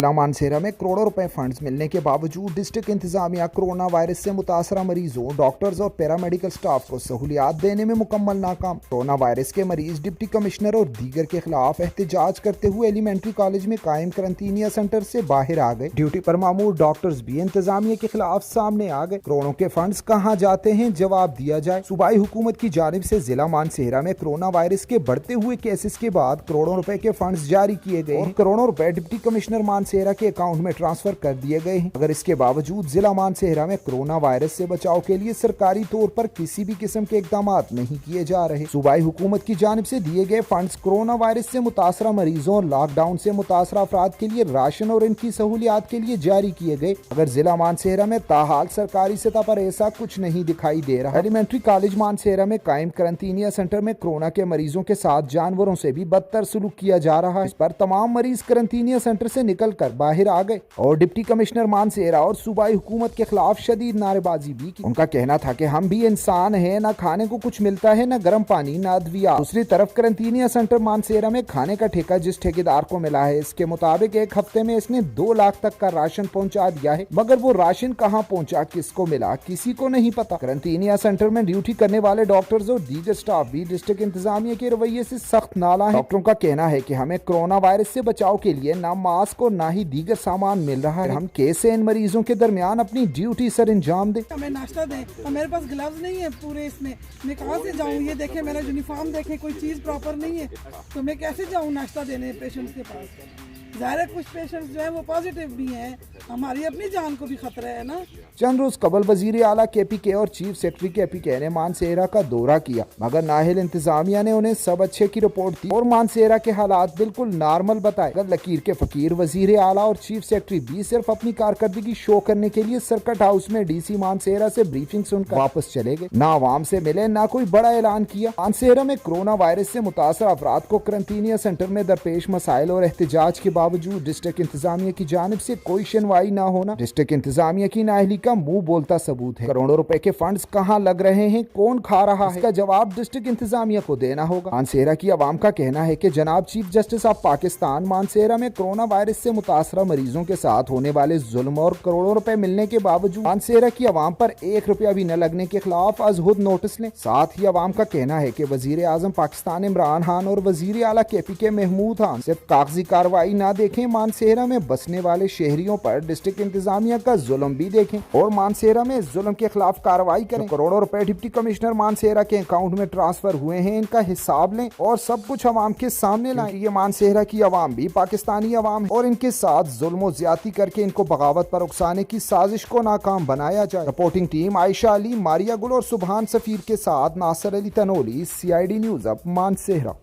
जिला मानसेरा में करोड़ों रुपए फंड्स मिलने के बावजूद डिस्ट्रिक्ट इंतजामिया कोरोना वायरस से मुतासरा मरीजों, डॉक्टर्स और पैरामेडिकल स्टाफ को सहूलियात देने में मुकम्मल नाकाम। कोरोना वायरस के मरीज डिप्टी कमिश्नर और दीगर के खिलाफ एहतजाज करते हुए एलिमेंट्री कॉलेज में कायम करंटीनिया सेंटर से बाहर आ गए। ड्यूटी पर मामूर डॉक्टर्स भी इंतजामिया के खिलाफ सामने आ गए। करोड़ों के फंड्स कहाँ जाते हैं, जवाब दिया जाए। सूबाई हुकूमत की जानिब से जिला मानसेरा में कोरोना वायरस के बढ़ते हुए केसेस के बाद करोड़ों रुपए के फंड्स जारी किए गए और करोड़ों रुपए डिप्टी कमिश्नर मानसेरा के अकाउंट में ट्रांसफर कर दिए गए हैं। अगर इसके बावजूद जिला मानसेरा में कोरोना वायरस से बचाव के लिए सरकारी तौर पर किसी भी किस्म के इकदाम नहीं किए जा रहे। सूबाई हुकूमत की जानिब से दिए गए फंड्स कोरोना वायरस से मुतासरा मरीजों और लॉकडाउन से मुतासरा अफराद के लिए राशन और इनकी सहूलियात के लिए जारी किए गए। अगर जिला मानसेरा में ताहाल सरकारी सतह पर ऐसा कुछ नहीं दिखाई दे रहा। एलिमेंट्री कॉलेज मानसेरा में कायम करंटीनिया सेंटर में कोरोना के मरीजों के साथ जानवरों से भी बदतर सलूक किया जा रहा है। इस पर तमाम मरीज करंटीनिया सेंटर से निकल कर बाहर आ गए और डिप्टी कमिश्नर मानसेरा और सूबाई हुकूमत के खिलाफ शदीद नारेबाजी भी की। उनका कहना था कि हम भी इंसान हैं, ना खाने को कुछ मिलता है, ना गर्म पानी, ना अद्विया। दूसरी तरफ करंटीनिया सेंटर मानसेरा में खाने का ठेका जिस ठेकेदार को मिला है, इसके मुताबिक एक हफ्ते में इसने 2 लाख तक का राशन पहुंचा दिया है, मगर वो राशन कहां पहुंचा, किसको मिला, किसी को नहीं पता। करंटीनिया सेंटर में ड्यूटी करने वाले डॉक्टर्स और दीगर स्टाफ भी डिस्ट्रिक्ट इंतजामिया के रवैये से सख्त नाला है। डॉक्टरों का कहना है कि हमें कोरोना वायरस से बचाव के लिए ना मास्क और ना ही दीगर सामान मिल रहा है। हम कैसे इन मरीजों के दरमियान अपनी ड्यूटी सर अंजाम दें। हमें नाश्ता दें, और मेरे पास ग्लव्स नहीं है पूरे, इसमें मैं कहाँ से जाऊँ? ये देखें मेरा यूनिफॉर्म देखें, कोई चीज़ प्रॉपर नहीं है, तो मैं कैसे जाऊँ नाश्ता देने पेशेंट्स के पास? ज़ाहिर है कुछ पेशेंट्स जो है वो पॉजिटिव भी हैं, हमारी अपनी जान को भी खतरा है ना। चंद रोज कबल वजीर आला KPK और चीफ सेक्रेटरी KPK ने मानसेरा का दौरा किया, मगर नाहिल इंतजामिया ने उन्हें सब अच्छे की रिपोर्ट दी और मानसेरा के हालात बिल्कुल नॉर्मल बताए। अगर लकीर के फकीर वजीर आला और चीफ सेक्रेटरी भी सिर्फ अपनी कारकर्दगी शो करने के लिए सर्किट हाउस में DC मानसेरा से ब्रीफिंग सुनकर वापस चले गए, ना आवाम से मिले, ना कोई बड़ा ऐलान किया। मानसेरा में कोरोना वायरस से मुतासर अफराद को करंटीनिया सेंटर में दरपेश मसाइल और एहतजाज के बावजूद डिस्ट्रिक्ट इंतजामिया की जानिब से कोई सुनवाई ना होना डिस्ट्रिक्ट इंतजामिया की नाअहली का मुंह बोलता सबूत है। करोड़ों रुपए के फंड्स कहां लग रहे हैं, कौन खा रहा है, इसका जवाब डिस्ट्रिक्ट इंतजामिया को देना होगा। मानसेरा की आवाम का कहना है कि जनाब chief justice of Pakistan Mansehra में कोरोना वायरस से मुतासरा मरीजों के साथ होने वाले जुल्म और करोड़ों रुपए मिलने के बावजूद मानसेरा की आवाम पर 1 रुपया भी न लगने के खिलाफ अजहुद नोटिस लें। साथ ही आवाम का कहना है कि वजीर आजम पाकिस्तान इमरान खान और वजीर आला KPK महमूद खान सिर्फ कागजी कार्रवाई ना देखें, मानसेरा में बसने वाले शहरियों पर डिस्ट्रिक्ट इंतजामिया का जुल्म भी देखें और मानसेरा में जुल्म के खिलाफ कार्रवाई करें। करोड़ों रुपए डिप्टी कमिश्नर मानसेरा के अकाउंट में ट्रांसफर हुए हैं, इनका हिसाब लें और सब कुछ अवाम के सामने लाएं। ये मानसेरा की अवाम भी पाकिस्तानी अवाम और इनके साथ जुल्म ज्यादती करके इनको बगावत पर उकसाने की साजिश को नाकाम बनाया जाए। रिपोर्टिंग टीम आयशा अली, मारिया गुल और सुबहान सफीर के साथ नासिर अली तनोली, CID न्यूज़ अब मानसेरा।